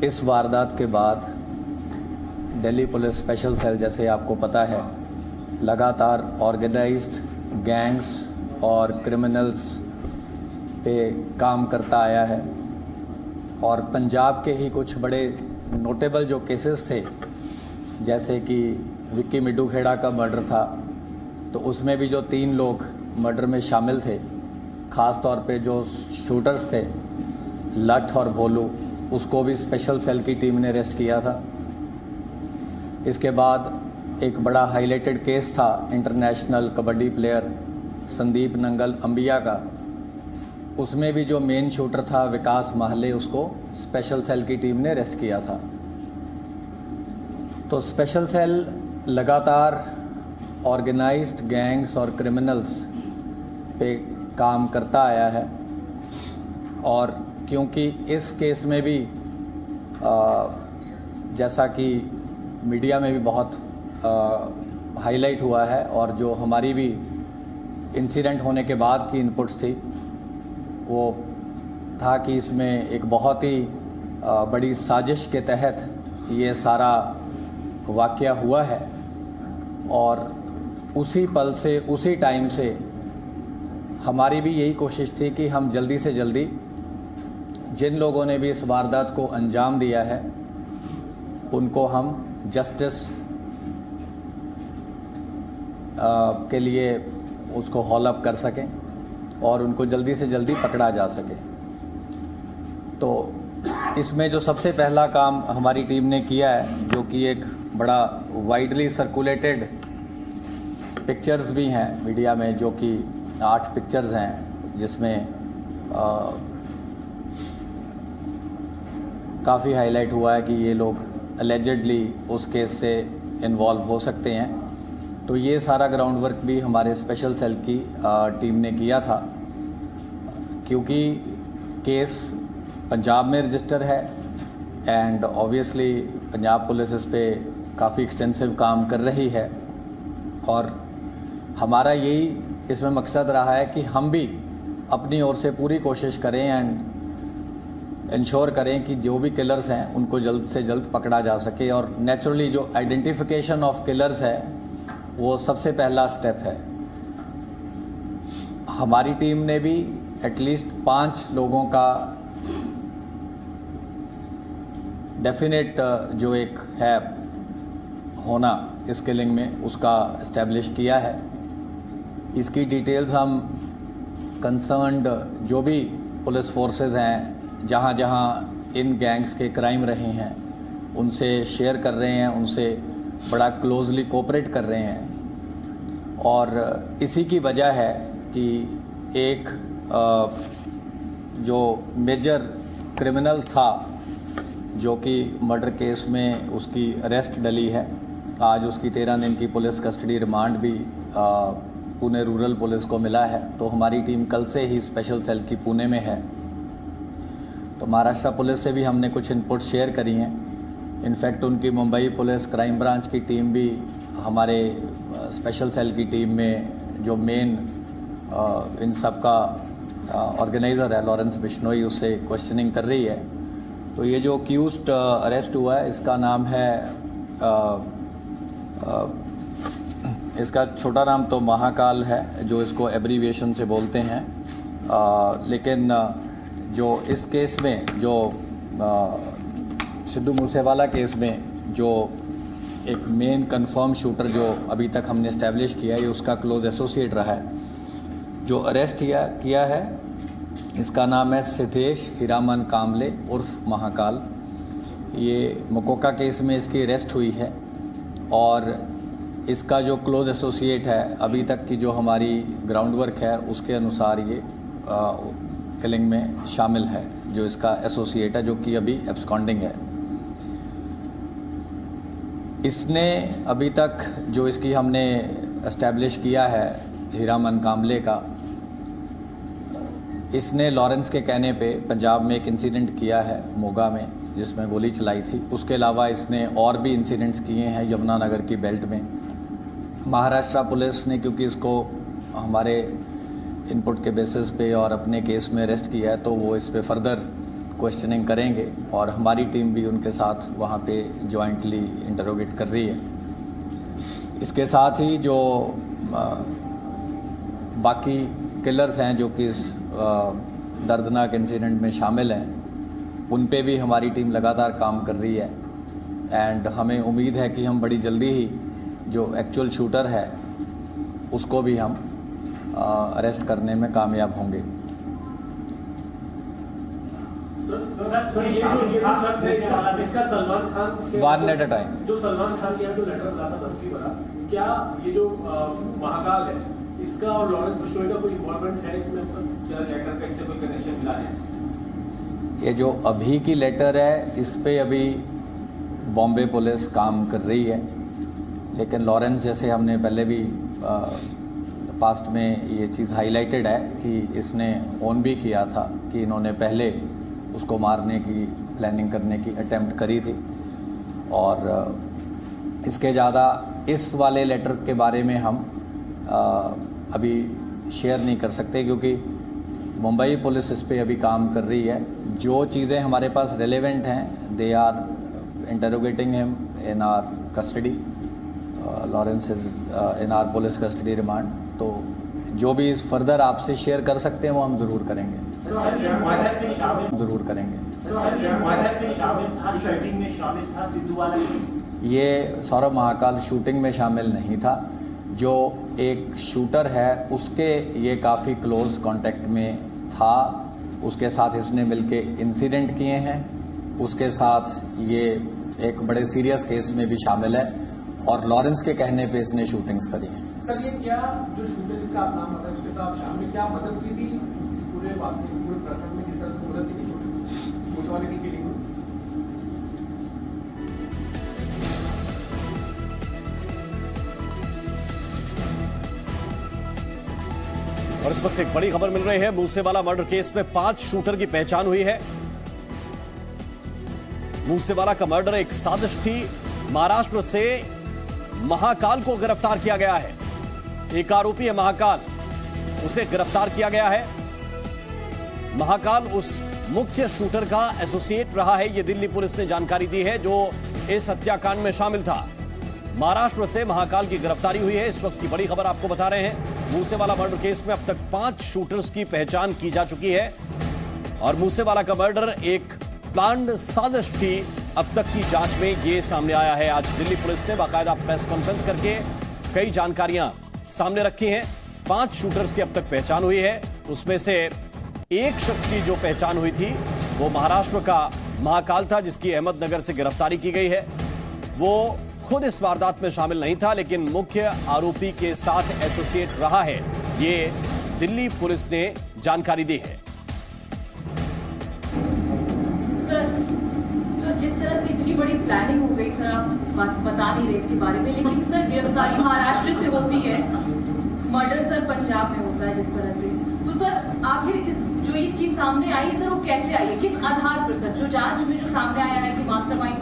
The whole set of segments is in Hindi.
इस वारदात के बाद दिल्ली पुलिस स्पेशल सेल, जैसे आपको पता है, लगातार ऑर्गेनाइज्ड गैंग्स और क्रिमिनल्स पे काम करता आया है। और पंजाब के ही कुछ बड़े नोटेबल जो केसेस थे, जैसे कि विक्की मिड्डू खेड़ा का मर्डर था, तो उसमें भी जो 3 लोग मर्डर में शामिल थे, ख़ास तौर पे जो शूटर्स थे लठ और भोलू, उसको भी स्पेशल सेल की टीम ने अरेस्ट किया था। इसके बाद एक बड़ा हाईलाइटेड केस था इंटरनेशनल कबड्डी प्लेयर संदीप नंगल अंबिया का, उसमें भी जो मेन शूटर था विकास माहले, उसको स्पेशल सेल की टीम ने अरेस्ट किया था। तो स्पेशल सेल लगातार ऑर्गेनाइज्ड गैंग्स और क्रिमिनल्स पे काम करता आया है। और क्योंकि इस केस में भी जैसा कि मीडिया में भी बहुत हाईलाइट हुआ है, और जो हमारी भी इंसिडेंट होने के बाद की इनपुट्स थी, वो था कि इसमें एक बहुत ही बड़ी साजिश के तहत ये सारा वाक़या हुआ है। और उसी पल से, उसी टाइम से हमारी भी यही कोशिश थी कि हम जल्दी से जल्दी जिन लोगों ने भी इस वारदात को अंजाम दिया है उनको हम जस्टिस के लिए उसको हॉल अप कर सकें और उनको जल्दी से जल्दी पकड़ा जा सके। तो इसमें जो सबसे पहला काम हमारी टीम ने किया है, जो कि एक बड़ा वाइडली सर्कुलेटेड पिक्चर्स भी हैं मीडिया में, जो कि 8 पिक्चर्स हैं, जिसमें काफ़ी हाईलाइट हुआ है कि ये लोग अलेजेडली उस केस से इन्वॉल्व हो सकते हैं। तो ये सारा ग्राउंड वर्क भी हमारे स्पेशल सेल की टीम ने किया था, क्योंकि केस पंजाब में रजिस्टर है एंड ऑब्वियसली पंजाब पुलिस इस पे काफ़ी एक्सटेंसिव काम कर रही है। और हमारा यही इसमें मकसद रहा है कि हम भी अपनी ओर से पूरी कोशिश करें एंड इंश्योर करें कि जो भी किलर्स हैं उनको जल्द से जल्द पकड़ा जा सके। और नेचुरली जो आइडेंटिफिकेशन ऑफ किलर्स है वो सबसे पहला स्टेप है। हमारी टीम ने भी एटलीस्ट 5 लोगों का डेफिनेट जो एक है होना इस किलिंग में, उसका इस्टेब्लिश किया है। इसकी डिटेल्स हम कंसर्न्ड जो भी पुलिस फोर्सेस हैं, जहाँ जहाँ इन गैंग्स के क्राइम रहे हैं, उनसे शेयर कर रहे हैं, उनसे बड़ा क्लोजली कोऑपरेट कर रहे हैं। और इसी की वजह है कि एक जो मेजर क्रिमिनल था, जो कि मर्डर केस में उसकी अरेस्ट डली है, आज उसकी 13 दिन की पुलिस कस्टडी रिमांड भी पुणे रूरल पुलिस को मिला है। तो हमारी टीम कल से ही स्पेशल सेल की पुणे में है। तो महाराष्ट्र पुलिस से भी हमने कुछ इनपुट शेयर करी हैं। इनफैक्ट उनकी मुंबई पुलिस क्राइम ब्रांच की टीम भी हमारे स्पेशल सेल की टीम में, जो मेन इन सब का ऑर्गेनाइज़र है लॉरेंस बिश्नोई, उससे क्वेश्चनिंग कर रही है। तो ये जो अक्यूज्ड अरेस्ट हुआ है, इसका नाम है इसका छोटा नाम तो महाकाल है, जो इसको एब्रीविएशन से बोलते हैं। लेकिन जो इस केस में, जो सिद्धू मूसेवाला केस में जो एक मेन कंफर्म शूटर जो अभी तक हमने इस्टेब्लिश किया है, ये उसका क्लोज एसोसिएट रहा है। जो अरेस्ट किया है, इसका नाम है सिद्धेश हीरामन कामले उर्फ महाकाल। ये मकोका केस में इसकी अरेस्ट हुई है और इसका जो क्लोज एसोसिएट है, अभी तक की जो हमारी ग्राउंड वर्क है उसके अनुसार ये किलिंग में शामिल है, जो इसका एसोसिएट है, जो कि अभी एब्सकॉन्डिंग है। इसने अभी तक जो इसकी हमने एस्टैब्लिश किया है हीरामन कामले का, इसने लॉरेंस के कहने पे पंजाब में एक इंसिडेंट किया है मोगा में, जिसमें गोली चलाई थी। उसके अलावा इसने और भी इंसिडेंट्स किए हैं यमुनानगर की बेल्ट में। महाराष्ट्र पुलिस ने क्योंकि इसको हमारे इनपुट के बेसिस पे और अपने केस में अरेस्ट किया है, तो वो इस पे फर्दर क्वेश्चनिंग करेंगे और हमारी टीम भी उनके साथ वहाँ पे जॉइंटली इंटरोगेट कर रही है। इसके साथ ही जो बाकी किलर्स हैं जो कि इस दर्दनाक इंसिडेंट में शामिल हैं, उन पे भी हमारी टीम लगातार काम कर रही है एंड हमें उम्मीद है कि हम बड़ी जल्दी ही जो एक्चुअल शूटर है उसको भी हम अरेस्ट करने में कामयाब होंगे। इसका Salman Khan one at a time जो सलमान खान के यहाँ जो लेटर मिला था धमकी भरा, क्या ये जो महाकाल है इसका और लॉरेंस बिश्नोई का कोई इन्वॉल्वमेंट है इसमें? क्या लेटर का इससे कोई कनेक्शन मिला है? ये जो अभी की लेटर है इस पे अभी बॉम्बे पुलिस काम कर रही है, लेकिन लॉरेंस जैसे हमने पहले भी पास्ट में ये चीज़ हाईलाइटेड है कि इसने ओन भी किया था कि इन्होंने पहले उसको मारने की प्लानिंग करने की अटेम्प्ट करी थी। और इसके ज़्यादा इस वाले लेटर के बारे में हम अभी शेयर नहीं कर सकते क्योंकि मुंबई पुलिस इस पे अभी काम कर रही है। जो चीज़ें हमारे पास रेलेवेंट हैं they are interrogating him in our custody, Lawrence is in our police custody remand. तो जो भी फर्दर आपसे शेयर कर सकते हैं वो हम ज़रूर करेंगे, ज़रूर करेंगे। ये सौरभ महाकाल शूटिंग में शामिल नहीं था। जो एक शूटर है उसके ये काफ़ी क्लोज कांटेक्ट में था, उसके साथ इसने मिलके इंसिडेंट किए हैं, उसके साथ ये एक बड़े सीरियस केस में भी शामिल है और लॉरेंस के कहने पे इसने शूटिंग्स करी हैं। सर ये क्या जो शूटर जिसका आप नाम बताया उसके साथ शामिल क्या मदद की थी इस पूरे बात में, पूरे प्रकरण में किस तरह से मदद की थी पुलिस वाले की टीम? और इस वक्त एक बड़ी खबर मिल रही है, मूसेवाला मर्डर केस में 5 शूटर की पहचान हुई है। मूसेवाला का मर्डर एक साजिश थी। महाराष्ट्र से महाकाल को गिरफ्तार किया गया है। एक आरोपी है महाकाल, उसे गिरफ्तार किया गया है। महाकाल उस मुख्य शूटर का एसोसिएट रहा है, यह दिल्ली पुलिस ने जानकारी दी है, जो इस हत्याकांड में शामिल था। महाराष्ट्र से महाकाल की गिरफ्तारी हुई है। इस वक्त की बड़ी खबर आपको बता रहे हैं। मूसेवाला मर्डर केस में अब तक 5 शूटर्स की पहचान की जा चुकी है और मूसेवाला का मर्डर एक प्लान्ड साजिश थी। अब तक की जांच में यह सामने आया है। आज दिल्ली पुलिस ने बाकायदा प्रेस कॉन्फ्रेंस करके कई जानकारियां सामने रखी हैं। 5 शूटर्स की अब तक पहचान हुई है। उसमें से एक शख्स की जो पहचान हुई थी वो महाराष्ट्र का महाकाल था, जिसकी अहमदनगर से गिरफ्तारी की गई है। वो खुद इस वारदात में शामिल नहीं था, लेकिन मुख्य आरोपी के साथ एसोसिएट रहा है, ये दिल्ली पुलिस ने जानकारी दी है। सर, जिस तरह से इतनी बड़ी प्लानिंग हो गई, सर आप बता नहीं रहे इसके बारे में, लेकिन सर गिरफ्तारी महाराष्ट्र से होती है, मर्डर सर पंजाब में होता है जिस तरह से, तो सर आखिर जो इस चीज सामने आई है सर वो कैसे आई है, किस आधार पर? सर जो जांच में जो सामने आया है कि मास्टरमाइंड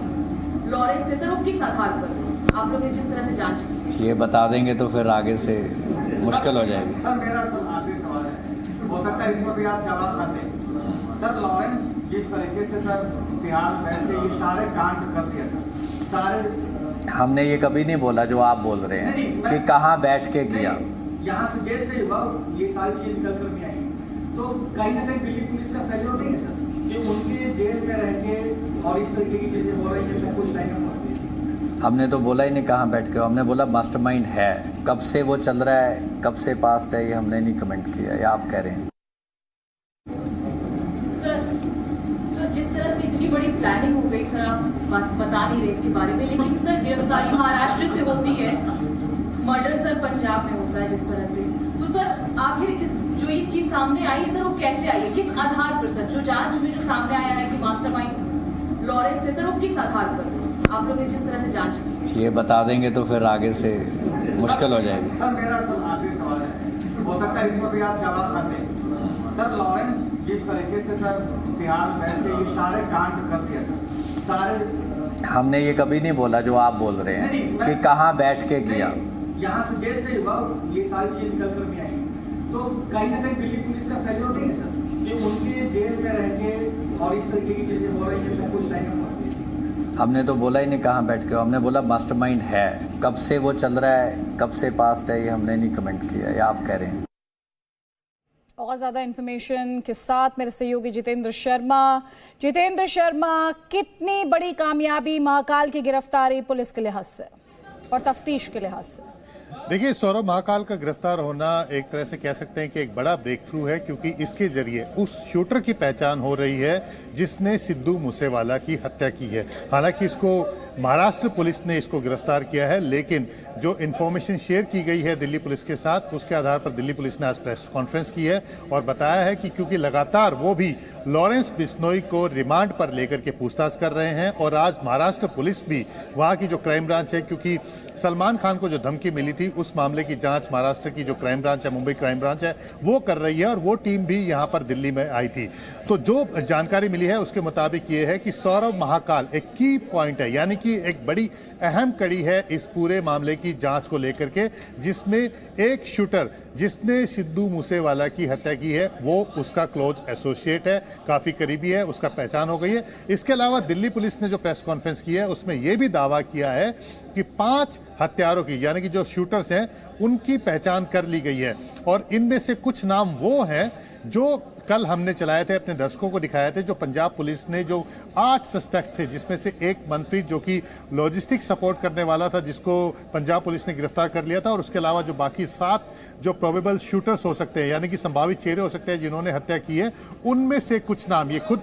लॉरेंस है, सर वो किस आधार पर आप लोग ने जिस तरह से जांच की? ये बता देंगे तो फिर आगे से मुश्किल हो जाएगी। सर मेरा आखिरी सवाल है, हो सकता है इसमें भी आप जवाब न दें। सर लॉरेंस जिस तरीके से सर तिहाड़ बैठ के ये सारे कांड कर दिया सर, सारे हमने ये कभी नहीं बोला जो आप बोल रहे हैं कि कहाँ बैठ के किया। यहाँ से जेल से हुआ ये सारी चीजें निकल कर भी आई, तो कहीं ना कहीं दिल्ली पुलिस का फेल्योर नहीं है सर कि उनके जेल में रह के और इस तरीके की चीजें हो रही है, सब कुछ टाइम में होती है। हमने तो बोला ही नहीं कहाँ बैठ के, हमने बोला मास्टरमाइंड है। कब से वो चल रहा है, कब से पास्ट है, ये हमने नहीं कमेंट किया, ये आप कह रहे हैं। सर जिस तरह से इतनी बड़ी प्लानिंग हो गई, सर आप बता नहीं रहे इसके बारे में, लेकिन सर गिरफ्तारी महाराष्ट्र से होती है, मर्डर सर पंजाब में होता है जिस तरह से, तो सर आखिर जो इस चीज सामने आई है सर वो कैसे आई है, किस आधार पर? सर जो जांच में जो सामने आया है कि मास्टरमाइंड लॉरेंस है, सर वो किस आधार पर आप लोग ने जिस तरह से जांच की? ये बता देंगे तो फिर आगे से मुश्किल हो जाएगी। सर मेरा आखिरी सवाल है, हो सकता है इसमें भी आप जवाब न दें। सर लॉरेंस जिस तरीके से सर तिहाड़ बैठ के ये सारे कांड कर दिया सर, सारे हमने ये कभी नहीं बोला जो आप बोल रहे हैं कि कहाँ बैठ के किया। यहाँ से जेल से हुआ ये सारी चीजें निकल कर भी आई, तो कहीं ना कहीं दिल्ली पुलिस का फेल्योर नहीं है सर कि उनके जेल में रह के और इस तरीके की चीजें हो रही है, सब कुछ लाइन अप होती है। हमने तो बोला ही नहीं कहाँ बैठ के, हमने बोला मास्टरमाइंड है। कब से वो चल रहा है, कब से पास्ट है, ये हमने नहीं कमेंट किया, ये आप कह रहे हैं। और ज्यादा इंफॉर्मेशन के साथ मेरे सहयोगी जितेंद्र शर्मा। जितेंद्र शर्मा, कितनी बड़ी कामयाबी महाकाल की गिरफ्तारी पुलिस के लिहाज से और तफ्तीश के लिहाज से? देखिए, सौरभ महाकाल का गिरफ्तार होना एक तरह से कह सकते हैं कि एक बड़ा ब्रेक थ्रू है, क्योंकि इसके जरिए उस शूटर की पहचान हो रही है जिसने सिद्धू मूसेवाला की हत्या की है। हालांकि इसको महाराष्ट्र पुलिस ने इसको गिरफ्तार किया है, लेकिन जो इन्फॉर्मेशन शेयर की गई है दिल्ली पुलिस के साथ, उसके आधार पर दिल्ली पुलिस ने आज प्रेस कॉन्फ्रेंस की है और बताया है कि क्योंकि लगातार वो भी लॉरेंस बिश्नोई को रिमांड पर लेकर के पूछताछ कर रहे हैं और आज महाराष्ट्र पुलिस भी वहाँ की जो क्राइम ब्रांच है, क्योंकि सलमान खान को जो धमकी मिली थी उस मामले की जांच महाराष्ट्र की जो क्राइम ब्रांच है, मुंबई क्राइम ब्रांच है, वो कर रही है और वो टीम भी यहाँ पर दिल्ली में आई थी। तो जो जानकारी मिली है उसके मुताबिक ये है कि सौरभ महाकाल एक की पॉइंट है, यानी कि एक बड़ी अहम कड़ी है इस पूरे मामले की जांच को लेकर के, जिसमें एक शूटर जिसने सिद्धू मूसेवाला की हत्या की है वो उसका क्लोज एसोसिएट है, काफी करीबी है, उसका पहचान हो गई है। इसके अलावा दिल्ली पुलिस ने जो प्रेस कॉन्फ्रेंस की है उसमें यह भी दावा किया है कि 5 हत्यारों की, यानी कि जो शूटर्स हैं, उनकी पहचान कर ली गई है और इनमें से कुछ नाम वो हैं जो कल हमने चलाए थे, अपने दर्शकों को दिखाए थे, जो पंजाब पुलिस ने जो 8 सस्पेक्ट थे, जिसमें से एक मनप्रीत जो कि लॉजिस्टिक सपोर्ट करने वाला था, जिसको पंजाब पुलिस ने गिरफ्तार कर लिया था, और उसके अलावा जो बाकी 7 जो प्रोबेबल शूटर्स हो सकते हैं, यानी कि संभावित चेहरे हो सकते हैं जिन्होंने हत्या की है, उनमें से कुछ नाम ये खुद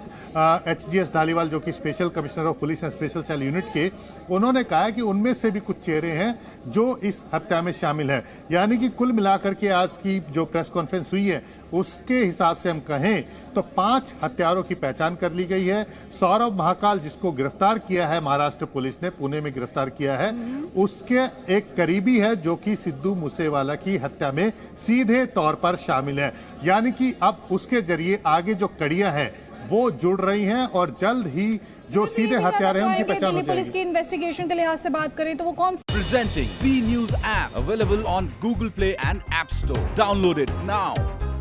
HGS धालीवाल जो कि special commissioner of police and special cell unit के, उन्होंने कहा है कि उनमें से भी कुछ चेहरे हैं जो इस हत्या में शामिल है। यानी कि कुल मिलाकर के आज की जो प्रेस कॉन्फ्रेंस हुई है उसके हिसाब से हम कहें तो 5 हत्यारों की पहचान कर ली गई है। सौरभ महाकाल जिसको गिरफ्तार किया है महाराष्ट्र पुलिस ने, पुणे में गिरफ्तार किया है, उसके एक करीबी है जो कि सिद्धू मूसेवाला की हत्या में सीधे तौर पर शामिल है। यानी कि अब उसके जरिए आगे जो कड़ियां हैं वो जुड़ रही हैं और जल्द ही जो सीधे हत्यारे हैं उनकी पहचान हो जाएगी। पुलिस की इन्वेस्टिगेशन के लिहाज से बात करें तो वो कौन? Presenting B News app available on Google Play and App Store. Download it now.